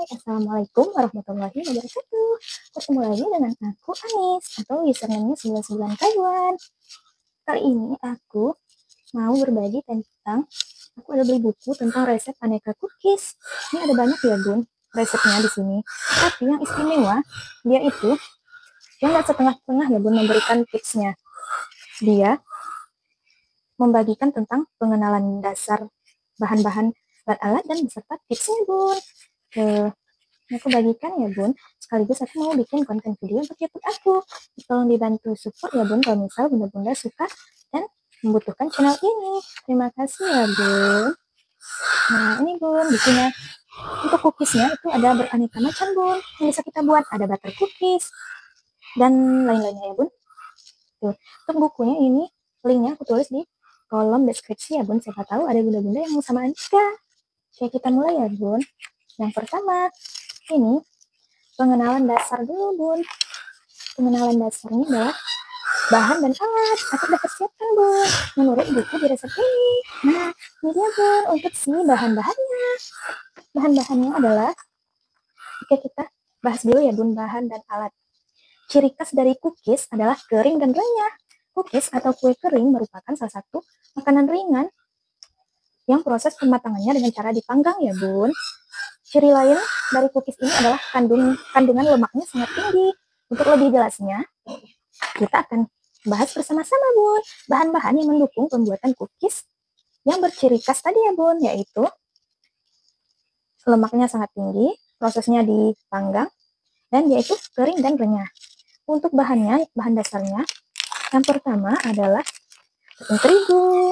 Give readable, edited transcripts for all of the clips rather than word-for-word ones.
Hai, Assalamualaikum warahmatullahi wabarakatuh. Bertemu lagi dengan aku Anis atau username-nya 99 Taiwan. Kali ini aku mau berbagi tentang aku ada beli buku tentang resep aneka cookies. Ini ada banyak ya bun resepnya di sini. Tapi yang istimewa dia nggak setengah-setengah ya bun memberikan tipsnya. Dia membagikan tentang pengenalan dasar bahan-bahan dan alat dan beserta tipsnya bun. Aku bagikan ya bun, sekaligus aku mau bikin konten video untuk YouTube aku. Tolong dibantu support ya bun kalau misal bunda-bunda suka dan membutuhkan channel ini. Terima kasih ya bun. Nah ini bun, di sini untuk cookiesnya itu ada beraneka macam bun yang bisa kita buat. Ada butter cookies dan lain-lainnya ya bun. Tuh, untuk bukunya ini linknya aku tulis di kolom deskripsi ya bun. Siapa tahu ada bunda-bunda yang mau sama Anissa. Oke, kita mulai ya bun. Yang pertama ini pengenalan dasar dulu bun. Pengenalan dasarnya adalah bahan dan alat. Aku udah persiapkan bun menurut buku di resep ini. Nah ini dia bun untuk si bahan-bahannya. Bahan-bahannya adalah, oke kita bahas dulu ya bun bahan dan alat. Ciri khas dari cookies adalah kering dan renyah. Cookies atau kue kering merupakan salah satu makanan ringan yang proses pematangannya dengan cara dipanggang ya bun. Ciri lain dari cookies ini adalah kandungan lemaknya sangat tinggi. Untuk lebih jelasnya, kita akan bahas bersama-sama bun bahan-bahan yang mendukung pembuatan cookies yang berciri khas tadi ya bun, yaitu lemaknya sangat tinggi, prosesnya dipanggang, dan yaitu kering dan renyah. Untuk bahan dasarnya, yang pertama adalah tepung terigu.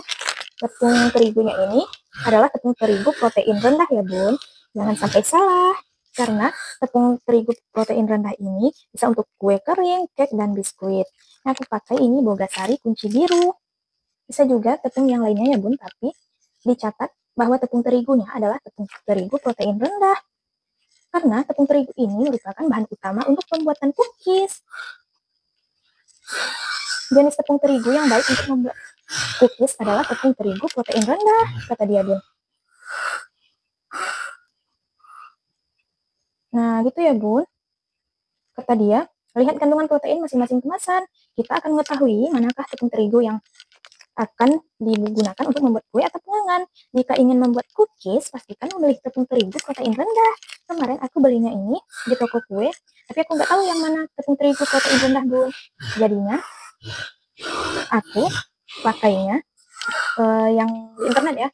Tepung terigunya ini adalah tepung terigu protein rendah ya bun. Jangan sampai salah, karena tepung terigu protein rendah ini bisa untuk kue kering, cake, dan biskuit. Yang aku pakai ini Bogasari kunci biru. Bisa juga tepung yang lainnya ya bun, tapi dicatat bahwa tepung terigunya adalah tepung terigu protein rendah. Karena tepung terigu ini merupakan bahan utama untuk pembuatan cookies. Jenis tepung terigu yang baik untuk membuat cookies adalah tepung terigu protein rendah, kata dia bun. Nah gitu ya bun, kata dia, lihat kandungan protein masing-masing kemasan. Kita akan mengetahui manakah tepung terigu yang akan digunakan untuk membuat kue atau pengangan. Jika ingin membuat cookies, pastikan memilih tepung terigu protein rendah. Kemarin aku belinya ini di toko kue, tapi aku nggak tahu yang mana tepung terigu protein rendah bun. Jadinya aku pakainya yang di internet ya,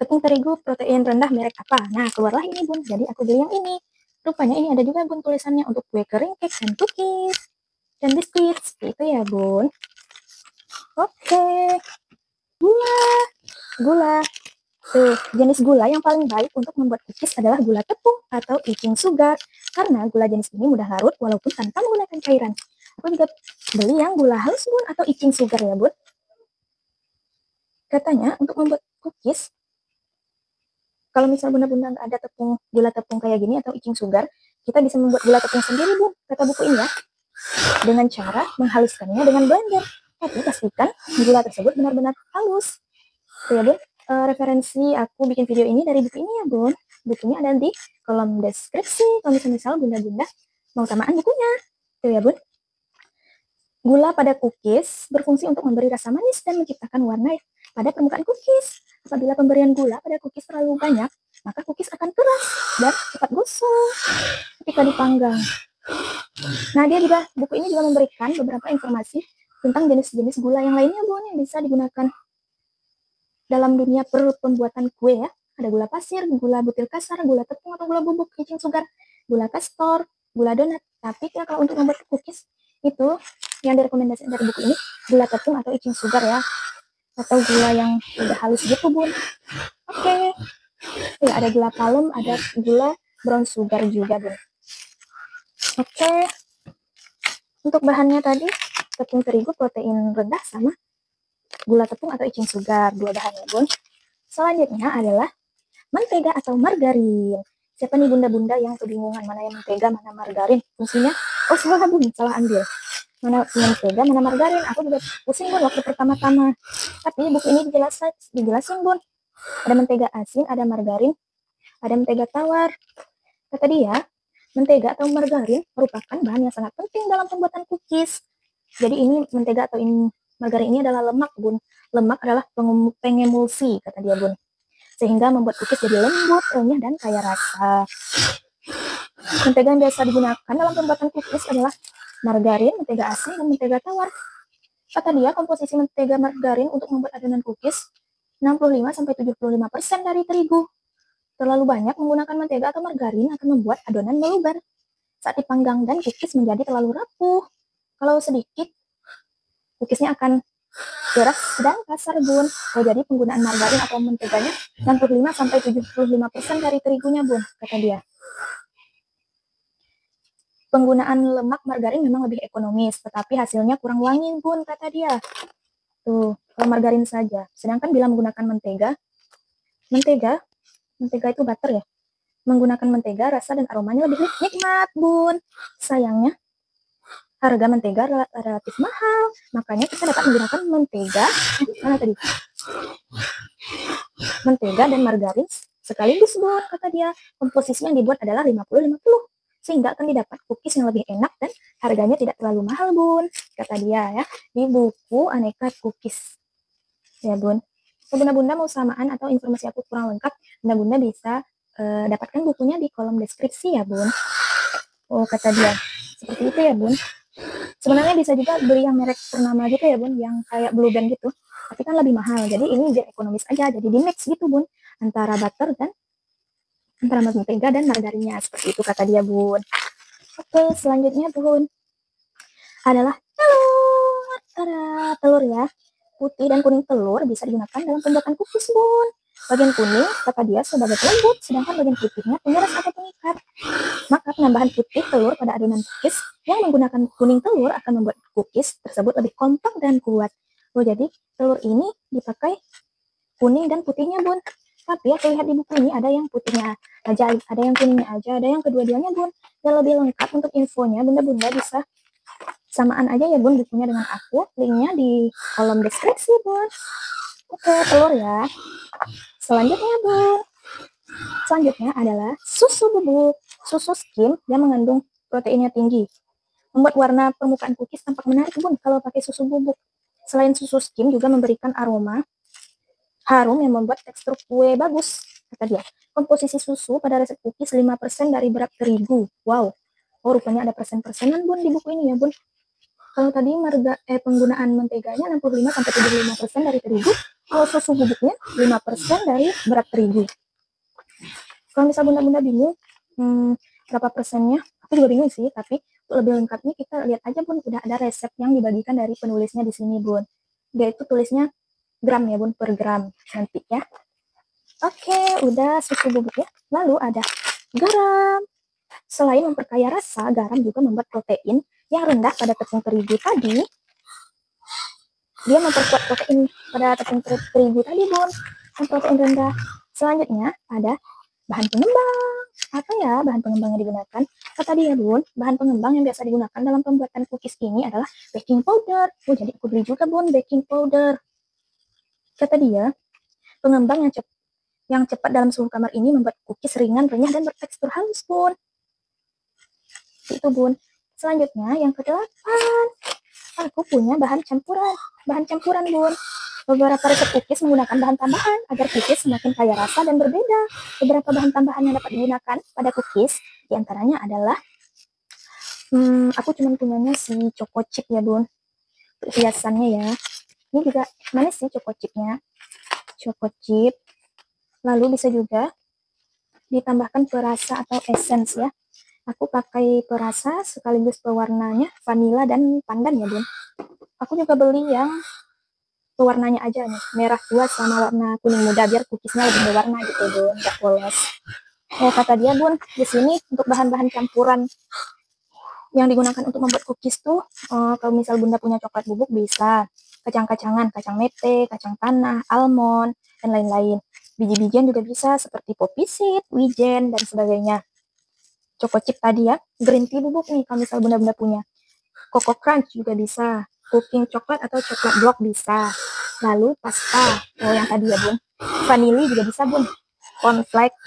tepung terigu protein rendah merek apa. Nah keluarlah ini bun, jadi aku beli yang ini. Rupanya ini ada juga bun tulisannya untuk kue kering, cake, dan cookies dan biskuit. Itu ya bun. Oke, gula. Tuh, jenis gula yang paling baik untuk membuat cookies adalah gula tepung atau icing sugar. Karena gula jenis ini mudah larut walaupun tanpa menggunakan cairan. Aku juga beli yang gula halus bun atau icing sugar ya bun. Katanya untuk membuat cookies, kalau misal bunda-bunda nggak ada gula tepung kayak gini atau icing sugar, kita bisa membuat gula tepung sendiri bun, kata buku ini ya. Dengan cara menghaluskannya dengan blender. Tapi pastikan gula tersebut benar-benar halus. Tuh ya bun, referensi aku bikin video ini dari buku ini ya bun. Bukunya ada di kolom deskripsi. Kalau misal bunda-bunda mau samaan bukunya. Tuh ya bun. Gula pada cookies berfungsi untuk memberi rasa manis dan menciptakan warna pada permukaan cookies. Apabila pemberian gula pada cookies terlalu banyak, maka cookies akan keras dan cepat gosong ketika dipanggang. Nah, buku ini juga memberikan beberapa informasi tentang jenis-jenis gula yang lainnya bun yang bisa digunakan dalam dunia pembuatan kue ya. Ada gula pasir, gula butil kasar, gula tepung atau gula bubuk, icing sugar, gula kastor, gula donat. Tapi ya kalau untuk membuat cookies itu yang direkomendasikan dari buku ini gula tepung atau icing sugar ya, atau gula yang udah halus gitu bun. Oke. Ya, ada gula palem, ada gula brown sugar juga bun. Oke. Untuk bahannya tadi tepung terigu protein rendah sama gula tepung atau icing sugar, dua bahannya bun. Selanjutnya adalah mentega atau margarin. Siapa nih bunda-bunda yang kebingungan mana yang mentega, mana margarin? Fungsinya, oh salah bun, salah ambil. Mana mentega, mana margarin? Aku juga pusing bun waktu pertama-tama. Tapi buku ini dijelasin bun. Ada mentega asin, ada margarin, ada mentega tawar. Kata dia, mentega atau margarin merupakan bahan yang sangat penting dalam pembuatan cookies. Jadi ini mentega atau margarin ini adalah lemak, Bun. Lemak adalah pengemulsi, kata dia, Bun. Sehingga membuat cookies jadi lembut, renyah, dan kaya rasa. Mentega yang biasa digunakan dalam pembuatan cookies adalah margarin, mentega asin, dan mentega tawar. Kata dia, komposisi mentega margarin untuk membuat adonan cookies 65-75% dari terigu. Terlalu banyak menggunakan mentega atau margarin akan membuat adonan meluber saat dipanggang dan cookies menjadi terlalu rapuh. Kalau sedikit, cookiesnya akan keras dan kasar, Bun. Jadi penggunaan margarin atau menteganya 65-75% dari terigunya, Bun, kata dia. Penggunaan lemak margarin memang lebih ekonomis, tetapi hasilnya kurang wangi, Bun, kata dia. Tuh, kalau margarin saja. Sedangkan bila menggunakan mentega itu butter ya. Menggunakan mentega, rasa dan aromanya lebih nikmat, Bun. Sayangnya, harga mentega relatif mahal, makanya kita dapat menggunakan mentega dan margarin sekaligus, Bun, kata dia. Komposisi yang dibuat adalah 50-50, sehingga akan didapat cookies yang lebih enak dan harganya tidak terlalu mahal, Bun, kata dia ya, di buku Aneka Cookies. Ya, Bun. Kalau Bunda-Bunda mau samaan atau informasi aku kurang lengkap, Bunda-Bunda bisa dapatkan bukunya di kolom deskripsi ya, Bun. Oh, kata dia. Seperti itu ya, Bun. Sebenarnya bisa juga beli yang merek ternama gitu ya, Bun, yang kayak Blue Band gitu. Tapi kan lebih mahal. Jadi ini biar ekonomis aja. Jadi di mix gitu, Bun. Antara mentega dan margarinnya. Seperti itu kata dia, Bun. Oke, selanjutnya, Bun, adalah telur. Telur ya. Putih dan kuning telur bisa digunakan dalam pembuatan cookies, Bun. Bagian kuning, kata dia, sebagai pelembut, sedangkan bagian putihnya pengeras atau pengikat. Maka penambahan putih telur pada adonan cookies yang menggunakan kuning telur akan membuat cookies tersebut lebih kompak dan kuat. Oh, jadi telur ini dipakai kuning dan putihnya, Bun. Tapi aku lihat di buku ini ada yang putihnya aja, ada yang kuningnya aja, ada yang kedua-duanya, Bun. Yang lebih lengkap untuk infonya, Bunda-Bunda bisa samaan aja ya, Bun, bukunya dengan aku. Linknya di kolom deskripsi, Bun. Oke, telur ya. Selanjutnya, Bun. Selanjutnya adalah susu bubuk. Susu skim yang mengandung proteinnya tinggi. Membuat warna permukaan cookies tampak menarik, Bun, kalau pakai susu bubuk. Selain susu skim juga memberikan aroma harum yang membuat tekstur kue bagus, kata dia. Komposisi susu pada resep cookies 5% dari berat terigu. Wow. Oh, rupanya ada persen-persenan, Bun, di buku ini ya, Bun. Kalau tadi penggunaan menteganya 65-75% dari terigu, kalau susu bubuknya 5% dari berat terigu. Kalau misal Bunda-Bunda bingung berapa persennya, aku juga bingung sih, tapi untuk lebih lengkapnya kita lihat aja, Bun, udah ada resep yang dibagikan dari penulisnya di sini, Bun. Dia itu tulisnya gram ya, Bun, per gram nanti ya. Oke, udah susu bubuknya. Lalu ada garam. Selain memperkaya rasa, garam juga membuat protein yang rendah pada tepung terigu tadi. Dia memperkuat protein pada tepung terigu tadi, Bun. Dan protein rendah. Selanjutnya ada bahan pengembang. Apa ya bahan pengembang yang digunakan? Kata dia, Bun, bahan pengembang yang biasa digunakan dalam pembuatan cookies ini adalah baking powder. Oh, jadi aku beli juga, Bun, baking powder. Kata dia, pengembang yang cepat dalam suhu kamar ini membuat cookies ringan, renyah, dan bertekstur halus, Bun. Itu, Bun. Selanjutnya, yang ke-8. Aku punya bahan campuran. Bahan campuran, Bun. Beberapa resep cookies menggunakan bahan tambahan agar cookies semakin kaya rasa dan berbeda. Beberapa bahan tambahan yang dapat digunakan pada cookies diantaranya adalah aku cuma punyanya si choco chip ya, Bun. Hiasannya ya. Ini juga mana sih choco chipnya? Choco chip. Lalu bisa juga ditambahkan perasa atau essence ya. Aku pakai perasa sekaligus pewarnanya vanilla dan pandan ya, Bun. Aku juga beli yang pewarnanya aja nih, merah tua sama warna kuning muda biar cookiesnya lebih berwarna gitu, Bun, nggak polos. Kata dia, Bun, di sini untuk bahan-bahan campuran yang digunakan untuk membuat cookies tuh, kalau misal Bunda punya coklat bubuk bisa, kacang-kacangan, kacang mete, kacang tanah, almond, dan lain-lain. Biji-bijian juga bisa seperti poppy seed, wijen, dan sebagainya. Choco chip tadi ya, green tea bubuk nih kalau misal Bunda-Bunda punya. Coco crunch juga bisa, cooking coklat atau coklat block bisa. Lalu pasta, yang tadi ya, Bun. Vanili juga bisa, Bun. cornflake,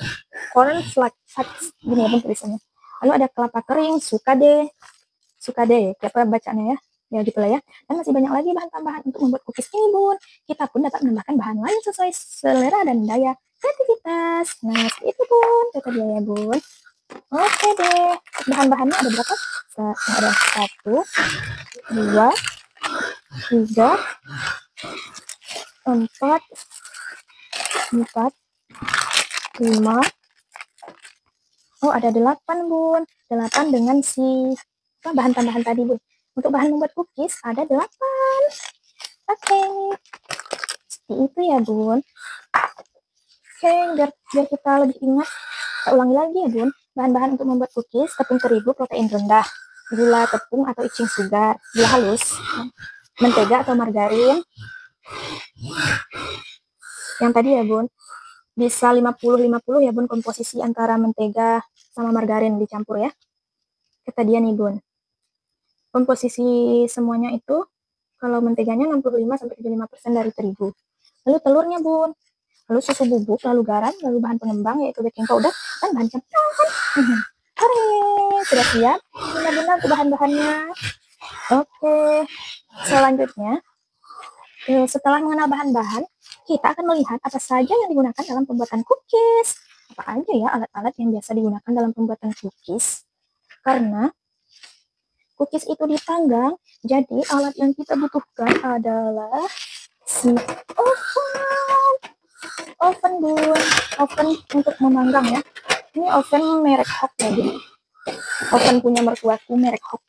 gini ya bun tulisannya. Lalu ada kelapa kering, sukade, apa bacanya ya gitulah ya. Dan masih banyak lagi bahan tambahan untuk membuat cookies ini bun. Kita pun dapat menambahkan bahan lain sesuai selera dan daya kreativitas. Nah seperti itu bun, kata dia ya bun. Oke deh, bahan-bahannya ada berapa? Ada 1, 2, 3, 4, 5. Oh ada 8 bun, 8 dengan si bahan tambahan tadi bun. Untuk bahan membuat cookies ada 8. Oke, seperti itu ya bun. Oke, biar kita lebih ingat, kita ulangi lagi ya bun. Bahan-bahan untuk membuat cookies: tepung terigu protein rendah, gula tepung atau icing sugar, gula halus, mentega atau margarin. Yang tadi ya bun, bisa 50-50 ya bun, komposisi antara mentega sama margarin dicampur ya. Kata dia nih bun, komposisi semuanya itu kalau menteganya 65-75% dari terigu. Lalu telurnya bun, lalu susu bubuk, lalu garam, lalu bahan pengembang yaitu baking powder dan bahan campuran. Oke, sudah siap bunda-bunda untuk bahan-bahannya. Oke, selanjutnya setelah mengenal bahan-bahan, kita akan melihat apa saja yang digunakan dalam pembuatan cookies. Apa aja ya alat-alat yang biasa digunakan dalam pembuatan cookies? Karena cookies itu dipanggang, jadi alat yang kita butuhkan adalah si oven bun. Oven untuk memanggang ya. Ini oven merek Hock ya bun. Oven punya mertuaku merek Hock.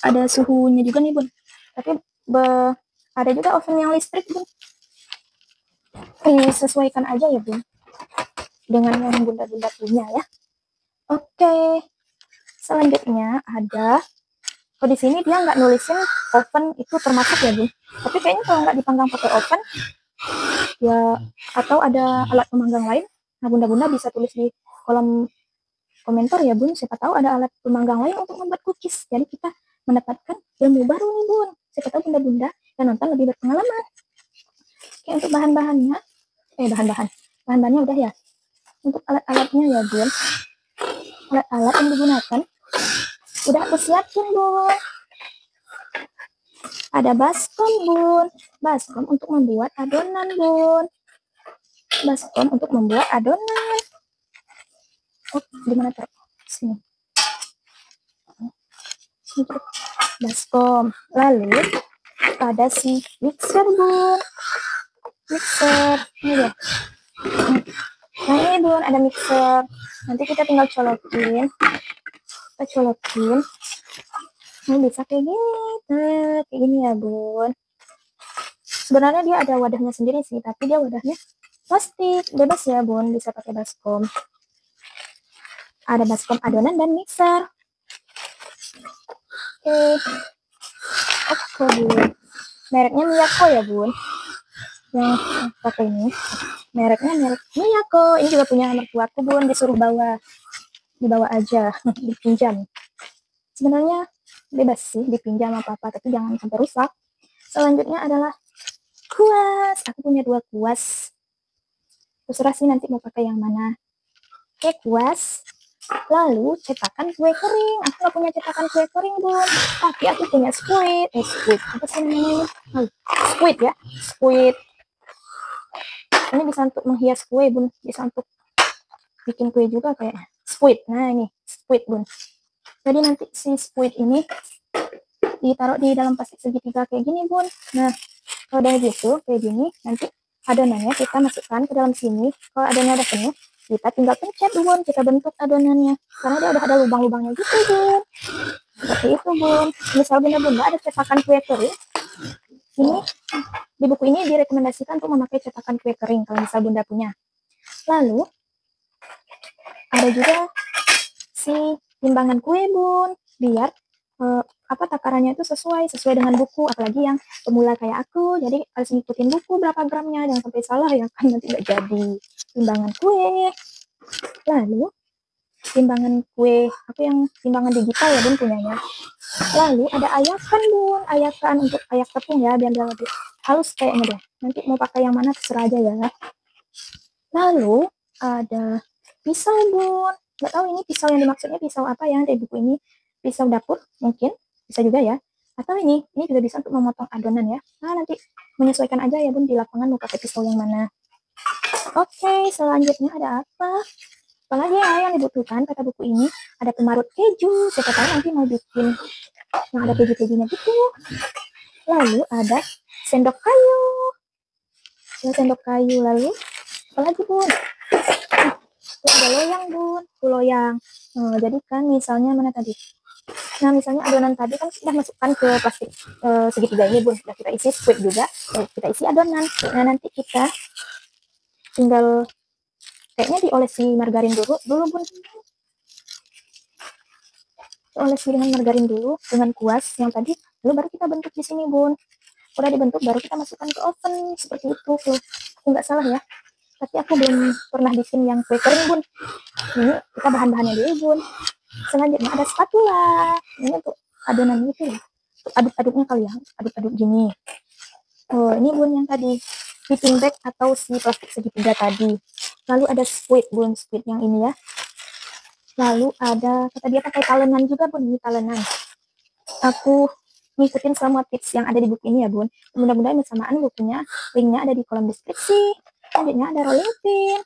Ada suhunya juga nih bun. Tapi ada juga oven yang listrik bun. Sesuaikan aja ya bun dengan yang bunda-bunda punya ya. Oke, selanjutnya ada, di sini dia nggak nulisin oven itu termasuk ya bun. Tapi kayaknya kalau nggak dipanggang pakai oven ya, atau ada alat pemanggang lain, nah bunda-bunda bisa tulis di kolom komentar ya bun. Siapa tahu ada alat pemanggang lain untuk membuat cookies. Jadi kita mendapatkan ilmu baru nih bun. Siapa tahu bunda-bunda yang nonton lebih berpengalaman. Oke, untuk bahan-bahannya, bahan-bahannya udah ya. Untuk alat-alatnya ya bun, alat-alat yang digunakan udah aku siapin bun. Ada baskom bun, baskom untuk membuat adonan bun, baskom untuk membuat adonan. Oh, gimana tuh? Sini. Baskom. Lalu ada si mixer bun, mixer ini ya. Nah ini bun ada mixer. Nanti kita tinggal colokin. Ini bisa kayak gini ya bun. Sebenarnya dia ada wadahnya sendiri sih, tapi dia wadahnya plastik. Bebas ya bun, bisa pakai baskom. Ada baskom adonan dan mixer. Oke bun. Mereknya Miyako ya bun. Yang pakai ini mereknya merek Miyako. Ini juga punya mertuaku bun, disuruh dibawa aja, dipinjam. Sebenarnya bebas sih dipinjam apa-apa, tapi jangan sampai rusak. Selanjutnya adalah kuas. Aku punya 2 kuas. Terserah sih nanti mau pakai yang mana. Oke, kuas. Lalu cetakan kue kering. Aku nggak punya cetakan kue kering bun, tapi aku punya squid. Apa sih namanya? Squid ya, squid. Ini bisa untuk menghias kue bun, bisa untuk bikin kue juga kayak squid. Nah ini squid bun. Jadi nanti si squid ini ditaruh di dalam plastik segitiga kayak gini bun. Nah kalau udah gitu kayak gini, nanti adonannya kita masukkan ke dalam sini. Kalau adonannya udah penuh, kita tinggal pencet bun, kita bentuk adonannya karena dia udah ada lubang-lubangnya gitu bun. Seperti itu bun. Misal bunda-bunda ada cetakan kue kering, ini di buku ini direkomendasikan untuk memakai cetakan kue kering kalau misal bunda punya. Lalu ada juga si timbangan kue bun, biar takarannya itu sesuai dengan buku, apalagi yang pemula kayak aku. Jadi harus ngikutin buku berapa gramnya, jangan sampai salah ya kan, nanti nggak jadi timbangan kue. Lalu timbangan kue aku yang timbangan digital ya bun punyanya. Lalu ada ayakan bun, ayakan untuk ayak tepung ya, biar lebih halus kayaknya deh. Nanti mau pakai yang mana terserah aja ya. Lalu ada pisau bun, nggak tahu ini pisau yang dimaksudnya pisau apa ya dari buku ini, pisau dapur mungkin, bisa juga ya. Atau ini juga bisa untuk memotong adonan ya. Nah nanti menyesuaikan aja ya bun di lapangan mau pakai pisau yang mana. Oke, selanjutnya ada apa? Apalagi ya yang dibutuhkan kata buku ini, ada pemarut keju, siapa tahu nanti mau bikin yang ada keju-kejunya gitu. Lalu ada sendok kayu, ya sendok kayu. Lalu apalagi bun? Ada loyang bun, loyang. Jadi kan misalnya mana tadi? Nah misalnya adonan tadi kan sudah masukkan ke plastik segitiga ini bun, sudah kita isi squid juga, kita isi adonan. Nah nanti kita tinggal kayaknya diolesi margarin dulu bun, olesi dengan margarin dulu dengan kuas yang tadi, lalu baru kita bentuk di sini bun. Udah dibentuk baru kita masukkan ke oven seperti itu. Aku nggak salah ya, tapi aku belum pernah bikin yang kue kering bun. Ini kita bahan-bahannya dulu bun. Selanjutnya ada spatula, ini untuk adonan itu ya, untuk aduk-aduknya kali ya, aduk-aduk gini. Oh ini bun yang tadi whipping bag atau si plastik segitiga tadi. Lalu ada squid bun, squid yang ini ya. Lalu ada kata dia pakai talenan juga bun, ini talenan. Aku ngikutin semua tips yang ada di buku ini ya bun. Mudah-mudahan bersamaan bukunya, linknya ada di kolom deskripsi. Selanjutnya ada rolling pin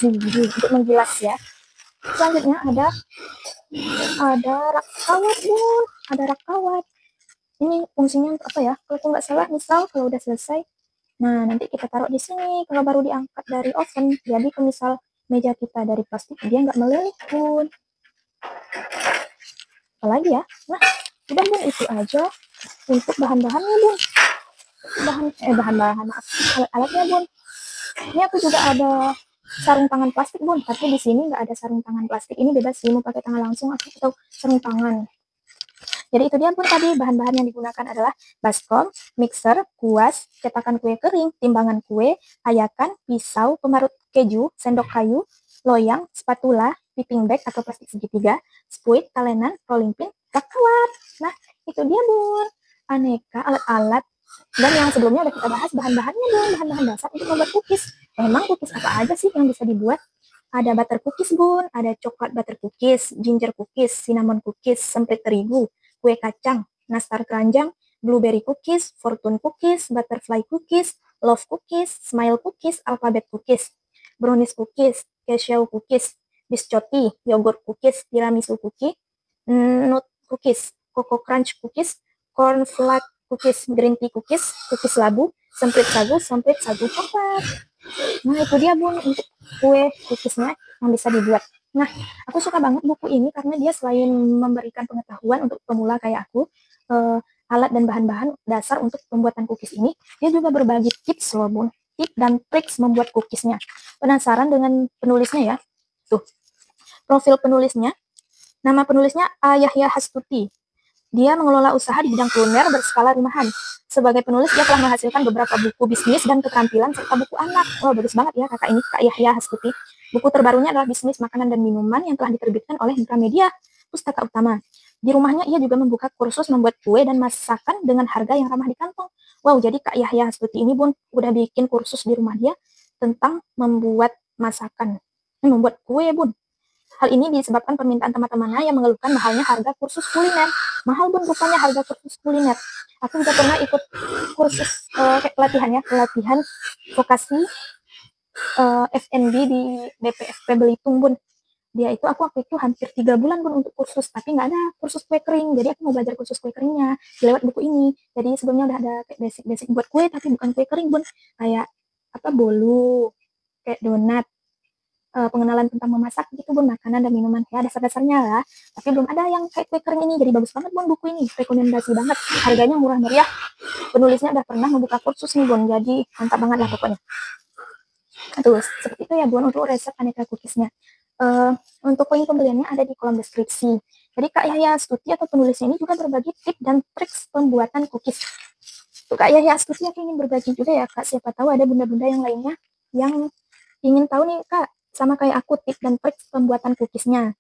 untuk menggilas ya. Selanjutnya ada rak kawat bun, ada rak kawat. Ini fungsinya untuk apa ya? Kalau aku nggak salah, misal kalau udah selesai, nah nanti kita taruh di sini. Kalau baru diangkat dari oven, jadi kalau misal meja kita dari plastik, dia nggak meleleh bun. Apalagi ya? Nah, udah bun, itu aja untuk bahan-bahannya bun. Bahan-bahan maaf, alat-alatnya bun. Ini aku juga ada sarung tangan plastik bun, tapi di sini nggak ada sarung tangan plastik. Ini bebas sih mau pakai tangan langsung atau sarung tangan. Jadi itu dia bun, tadi bahan-bahan yang digunakan adalah baskom, mixer, kuas, cetakan kue kering, timbangan kue, ayakan, pisau, pemarut keju, sendok kayu, loyang, spatula, whipping bag atau plastik segitiga, spuit, talenan, rolling pin, rak kawat. Nah itu dia bun, aneka alat-alat. Dan yang sebelumnya udah kita bahas bahan-bahannya bun, bahan-bahan dasar untuk membuat cookies. Emang cookies apa aja sih yang bisa dibuat? Ada butter cookies bun, ada coklat butter cookies, ginger cookies, cinnamon cookies, semprit terigu, kue kacang, nastar keranjang, blueberry cookies, fortune cookies, butterfly cookies, love cookies, smile cookies, alphabet cookies, brownies cookies, cashew cookies, biscotti, yogurt cookies, tiramisu cookie, nut cookies, coco crunch cookies, cornflake cookies, green tea cookies, cookies labu, semprit sagu coklat. Nah itu dia bun untuk kue cookiesnya yang bisa dibuat. Nah aku suka banget buku ini karena dia selain memberikan pengetahuan untuk pemula kayak aku, alat dan bahan-bahan dasar untuk pembuatan cookies ini, dia juga berbagi tips loh bun, tips dan triks membuat cookiesnya. Penasaran dengan penulisnya ya? Tuh profil penulisnya, nama penulisnya Yahya Hastuti. Dia mengelola usaha di bidang kuliner berskala rumahan. Sebagai penulis, dia telah menghasilkan beberapa buku bisnis dan keterampilan serta buku anak. Oh, bagus banget ya kakak ini, Kak Yahya Hastuti. Buku terbarunya adalah Bisnis Makanan dan Minuman yang telah diterbitkan oleh Gramedia Pustaka Utama. Di rumahnya, ia juga membuka kursus membuat kue dan masakan dengan harga yang ramah di kantong. Wow, jadi Kak Yahya Hastuti ini bun, udah bikin kursus di rumah dia tentang membuat masakan. Membuat kue bun. Hal ini disebabkan permintaan teman-temannya yang mengeluhkan mahalnya harga kursus kuliner. Mahal bun rupanya harga kursus kuliner. Aku juga pernah ikut kursus pelatihan vokasi FNB di BPFP Belitung bun. Dia itu aku waktu itu hampir 3 bulan bun untuk kursus, tapi nggak ada kursus kue kering. Jadi aku mau belajar kursus kue keringnya lewat buku ini. Jadi sebelumnya udah ada kayak basic-basic buat kue, tapi bukan kue kering bun. Kayak apa bolu, kayak donat, pengenalan tentang memasak gitu bun, makanan dan minuman ya dasar-dasarnya lah, tapi belum ada yang kayak kue kering ini. Jadi bagus banget bun buku ini, rekomendasi banget, harganya murah meriah, penulisnya udah pernah membuka kursus nih bun, jadi mantap banget lah pokoknya. Terus seperti itu ya bun untuk resep aneka cookiesnya. Untuk link pembeliannya ada di kolom deskripsi. Jadi Kak Yahya Astuti atau penulisnya ini juga berbagi tips dan triks pembuatan cookies. Tuh Kak Yahya Astuti aku ingin berbagi juga ya Kak, siapa tahu ada bunda-bunda yang lainnya yang ingin tahu nih Kak, sama kayak aku tips dan trik pembuatan cookiesnya.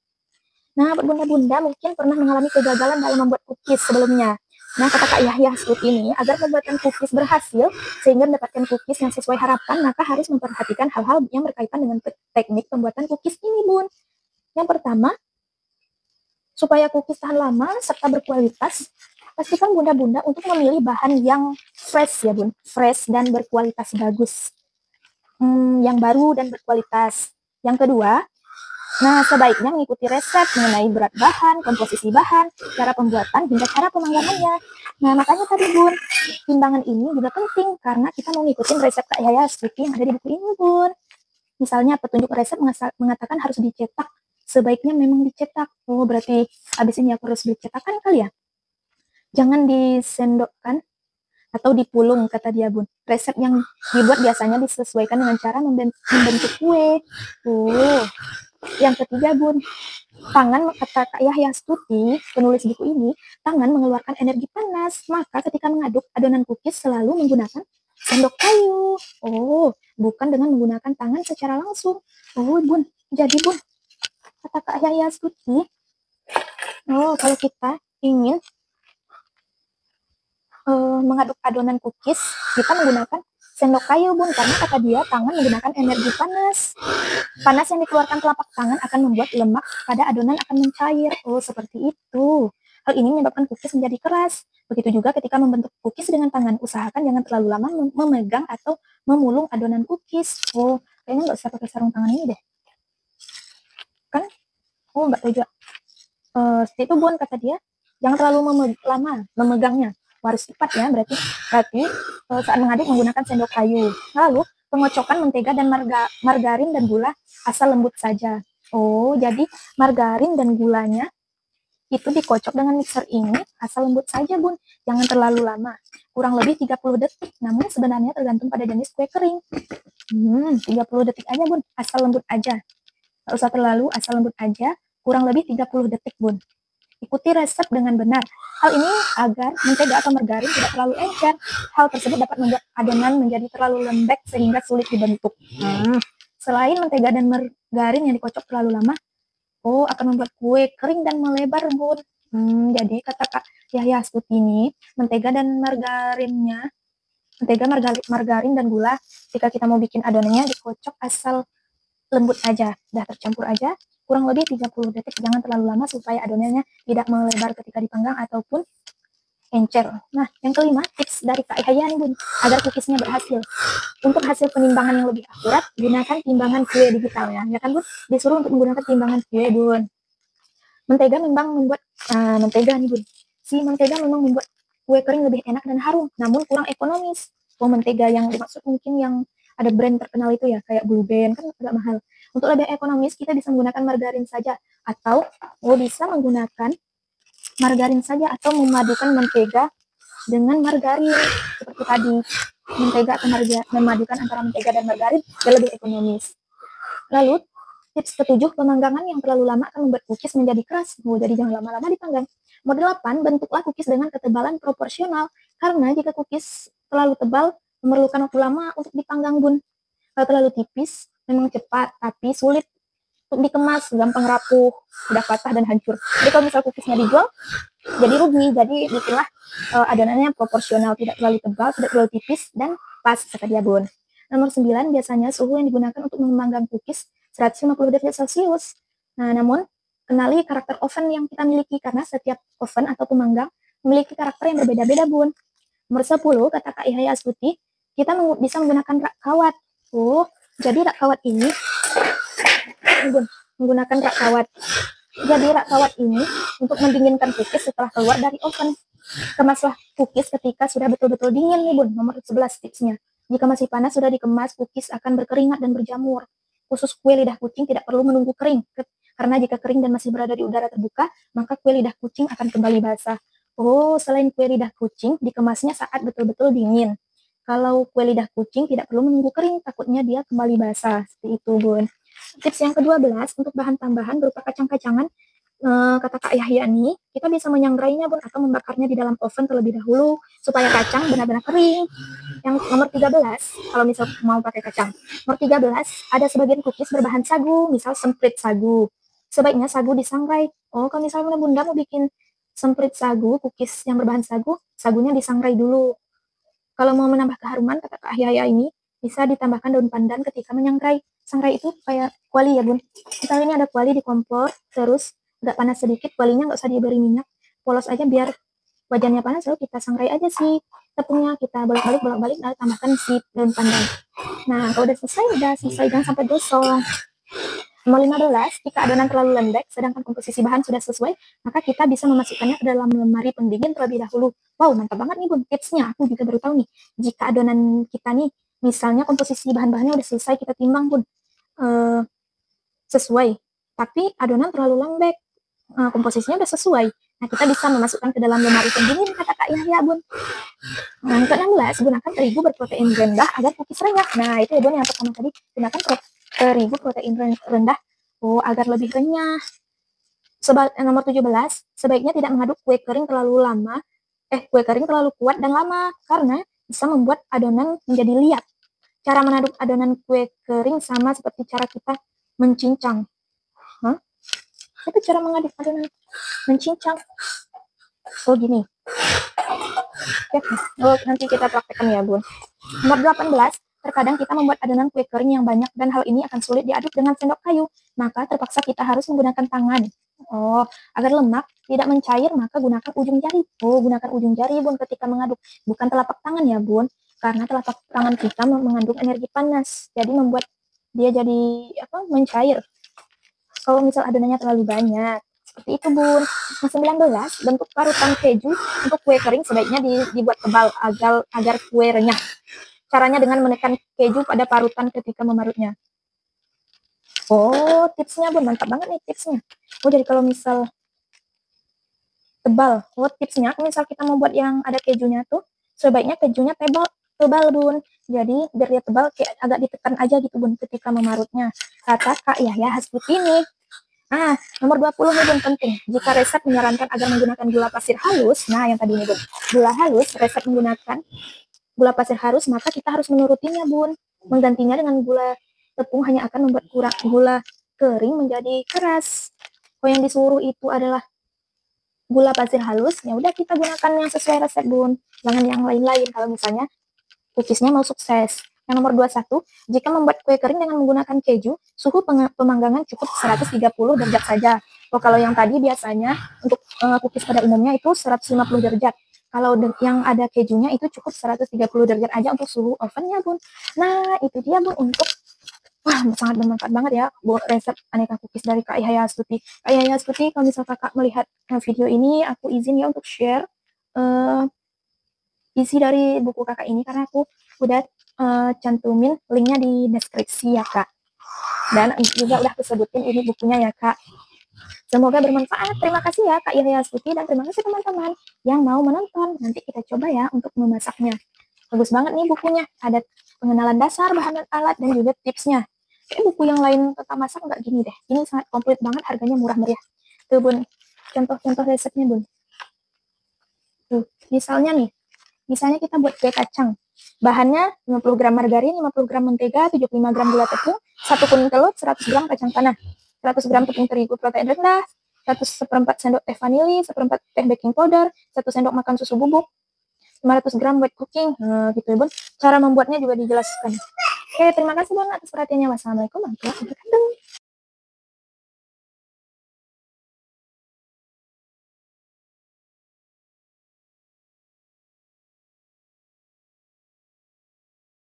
Nah, buat bunda-bunda mungkin pernah mengalami kegagalan dalam membuat cookies sebelumnya. Nah, kata Kak Yahya Sud ini, agar pembuatan cookies berhasil, sehingga mendapatkan cookies yang sesuai harapan, maka harus memperhatikan hal-hal yang berkaitan dengan teknik pembuatan cookies ini, Bun. Yang pertama, supaya cookies tahan lama serta berkualitas, pastikan bunda-bunda untuk memilih bahan yang fresh ya, Bun. Fresh dan berkualitas bagus. Yang baru dan berkualitas. Yang kedua, nah, sebaiknya mengikuti resep mengenai berat bahan, komposisi bahan, cara pembuatan, hingga cara pemanggangannya. Nah, makanya tadi, Bun, timbangan ini juga penting karena kita mau ngikutin resep Kak Yaya Sud yang ada di buku ini, Bun. Misalnya, petunjuk resep mengatakan harus dicetak. Sebaiknya memang dicetak. Oh, berarti habis ini aku harus beli cetakan kali ya? Jangan disendokkan atau dipulung, kata dia, Bun. Resep yang dibuat biasanya disesuaikan dengan cara membentuk kue. Yang ketiga, Bun, tangan, kata Kak Yahya Stuti, penulis buku ini, tangan mengeluarkan energi panas. Maka ketika mengaduk adonan cookies selalu menggunakan sendok kayu. Oh, bukan dengan menggunakan tangan secara langsung. Oh, Bun. Jadi, Bun, kata Kak Yahya Stuti, kalau kita ingin mengaduk adonan cookies, kita menggunakan sendok kayu, Bun, karena kata dia tangan menggunakan energi panas. Panas yang dikeluarkan telapak tangan akan membuat lemak pada adonan akan mencair. Oh, seperti itu. Hal ini menyebabkan cookies menjadi keras. Begitu juga ketika membentuk cookies dengan tangan, usahakan jangan terlalu lama memegang atau memulung adonan cookies. Oh, kayaknya nggak usah pakai sarung tangan ini deh. Kan? Oh, Mbak Teja. Seperti itu, Bun, kata dia. Jangan terlalu lama memegangnya. Harus cepat ya, berarti saat mengaduk menggunakan sendok kayu. Lalu pengocokan mentega dan margarin dan gula asal lembut saja. Oh, jadi margarin dan gulanya itu dikocok dengan mixer ini asal lembut saja, Bun. Jangan terlalu lama. Kurang lebih 30 detik. Namun sebenarnya tergantung pada jenis kue kering. 30 detik aja, Bun. Asal lembut aja. Nggak usah terlalu, asal lembut aja. Kurang lebih 30 detik, Bun. Ikuti resep dengan benar. Hal ini agar mentega atau margarin tidak terlalu encer. Hal tersebut dapat membuat adonan menjadi terlalu lembek sehingga sulit dibentuk. Selain mentega dan margarin yang dikocok terlalu lama, akan membuat kue kering dan melebar, Bun. Jadi kata Kak Yahya Sud ini, mentega, margarin dan gula, jika kita mau bikin adonannya dikocok asal lembut aja, udah tercampur aja, kurang lebih 30 detik, jangan terlalu lama supaya adonannya tidak melebar ketika dipanggang ataupun encer. Nah, yang kelima, tips dari Kak Yahya nih, Bun, agar cookiesnya berhasil. Untuk hasil penimbangan yang lebih akurat, gunakan timbangan kue digital ya kan, Bun? Disuruh untuk menggunakan timbangan kue, Bun. Mentega memang membuat mentega nih, Bun. Si mentega memang membuat kue kering lebih enak dan harum, namun kurang ekonomis. Mentega yang dimaksud mungkin yang ada brand terkenal itu ya, kayak Blue Band, kan agak mahal. Untuk lebih ekonomis, kita bisa menggunakan margarin saja, atau bisa menggunakan margarin saja, atau memadukan mentega dengan margarin, seperti tadi. Mentega atau memadukan antara mentega dan margarin, lebih ekonomis. Lalu, tips ketujuh, pemanggangan yang terlalu lama akan membuat cookies menjadi keras. Jadi jangan lama-lama dipanggang. Model 8, bentuklah cookies dengan ketebalan proporsional. Karena jika cookies terlalu tebal, memerlukan waktu lama untuk dipanggang, Bun. Kalau terlalu tipis, memang cepat, tapi sulit untuk dikemas, gampang rapuh, mudah patah dan hancur. Jadi kalau misal cookiesnya dijual, jadi rugi. Jadi bikinlah adonannya proporsional, tidak terlalu tebal, tidak terlalu tipis, dan pas, kata dia, Bun. Nomor 9, biasanya suhu yang digunakan untuk memanggang cookies 150 derajat Celcius. Nah, namun kenali karakter oven yang kita miliki, karena setiap oven atau pemanggang memiliki karakter yang berbeda-beda, Bun. Nomor 10, kata Kak Yahya Sud, kita bisa menggunakan rak kawat. Jadi rak kawat ini, Bun, menggunakan rak kawat. Jadi rak kawat ini untuk mendinginkan cookies setelah keluar dari oven. Kemaslah cookies ketika sudah betul-betul dingin nih, Bun. Nomor 11 tipsnya. Jika masih panas sudah dikemas, cookies akan berkeringat dan berjamur. Khusus kue lidah kucing tidak perlu menunggu kering. Karena jika kering dan masih berada di udara terbuka, maka kue lidah kucing akan kembali basah. Selain kue lidah kucing, dikemasnya saat betul-betul dingin. Kalau kue lidah kucing tidak perlu menunggu kering, takutnya dia kembali basah. Seperti itu, Bun. Tips yang ke-12, untuk bahan tambahan berupa kacang-kacangan, kata Kak Yahya nih, kita bisa menyangrainya, Bun, atau membakarnya di dalam oven terlebih dahulu supaya kacang benar-benar kering. Yang nomor 13, kalau misal mau pakai kacang. Nomor 13, ada sebagian cookies berbahan sagu, misal semprit sagu. Sebaiknya sagu disangrai. Kalau misalnya Bunda mau bikin semprit sagu, cookies yang berbahan sagu, sagunya disangrai dulu. Kalau mau menambah keharuman, kata Kak Yaya ini, bisa ditambahkan daun pandan ketika menyangrai. Sangrai itu kayak kuali ya bun. Misalnya ini ada kuali di kompor, terus agak panas sedikit, kualinya nggak usah diberi minyak, polos aja biar wajannya panas, lalu kita sangrai aja sih tepungnya, kita bolak-balik, lalu tambahkan si daun pandan. Nah, kalau udah selesai, jangan sampai gosong. Nomor 15, jika adonan terlalu lembek, sedangkan komposisi bahan sudah sesuai, maka kita bisa memasukkannya ke dalam lemari pendingin terlebih dahulu. Wow, mantap banget nih bun, tipsnya. Aku juga baru tahu nih, jika adonan kita nih, misalnya komposisi bahan-bahannya udah selesai, kita timbang bun, sesuai. Tapi adonan terlalu lembek, komposisinya udah sesuai. Nah, kita bisa memasukkan ke dalam lemari pendingin, kata Kak Yahya bun. Nah, yang ke-16, gunakan terigu berprotein rendah agar cookies renyah. Nah, itu ya bun, yang pertama tadi, gunakan terigu protein rendah agar lebih renyah. Nomor 17, sebaiknya tidak mengaduk kue kering terlalu kuat dan lama, karena bisa membuat adonan menjadi liat. Cara mengaduk adonan kue kering sama seperti cara kita mencincang. Itu cara mengaduk adonan mencincang. Oh gini. Nanti kita praktekkan ya bun. Nomor 18, terkadang kita membuat adonan kue kering yang banyak dan hal ini akan sulit diaduk dengan sendok kayu. Maka terpaksa kita harus menggunakan tangan. Agar lemak tidak mencair, maka gunakan ujung jari. Gunakan ujung jari bun ketika mengaduk, bukan telapak tangan ya bun. Karena telapak tangan kita mengandung energi panas, jadi membuat dia jadi mencair. Kalau misal adonannya terlalu banyak, seperti itu bun. Nah, 19, bentuk parutan keju untuk kue kering sebaiknya dibuat tebal agar kue renyah. Caranya dengan menekan keju pada parutan ketika memarutnya. Tipsnya bun, mantap banget nih tipsnya. Jadi kalau misal tebal, tipsnya misal kita mau buat yang ada kejunya tuh, sebaiknya kejunya tebal bun. Jadi biar dia tebal, kayak agak ditekan aja gitu bun ketika memarutnya, kata Kak Yahya Hastuti ini. Nomor 20 nih bun, penting. Jika resep menyarankan agar menggunakan gula pasir halus, nah yang tadi nih bun, gula halus, resep menggunakan gula pasir halus, maka kita harus menurutinya bun. Menggantinya dengan gula tepung hanya akan membuat gula kering menjadi keras. Kalau yang disuruh itu adalah gula pasir halus, ya udah kita gunakan yang sesuai resep bun, jangan yang lain-lain kalau misalnya cookiesnya mau sukses. Yang nomor 21, jika membuat kue kering dengan menggunakan keju, suhu pemanggangan cukup 130 derajat saja. Kalau yang tadi biasanya untuk cookies pada umumnya itu 150 derajat. Kalau yang ada kejunya itu cukup 130 derajat aja untuk suhu ovennya bun. Nah, itu dia bun untuk sangat bermanfaat banget ya buat resep aneka cookies dari Kak Yahya Astuti. Kak Yahya Astuti, kalau misal kakak melihat video ini, aku izin ya untuk share isi dari buku kakak ini, karena aku udah cantumin linknya di deskripsi ya kak, dan juga udah kesebutin ini bukunya ya kak. Semoga bermanfaat. Terima kasih ya Kak Yahya Astuti, dan terima kasih teman-teman yang mau menonton. Nanti kita coba ya untuk memasaknya. Bagus banget nih bukunya, ada pengenalan dasar, bahan dan alat, dan juga tipsnya. Kayak buku yang lain tentang masak nggak gini deh, ini sangat komplit banget, harganya murah meriah. Tuh bun, contoh-contoh resepnya bun. Tuh, misalnya kita buat kue kacang. Bahannya 50 gram margarin, 50 gram mentega, 75 gram gula tepung, 1 kuning telur, 100 gram kacang tanah, 100 gram tepung terigu protein rendah, 1/4 sendok teh vanili, 1/4 teh baking powder, 1 sendok makan susu bubuk, 500 gram wet cooking. Gitu ya bun. Cara membuatnya juga dijelaskan. Oke, terima kasih bun atas perhatiannya. Wassalamualaikum warahmatullahi wabarakatuh.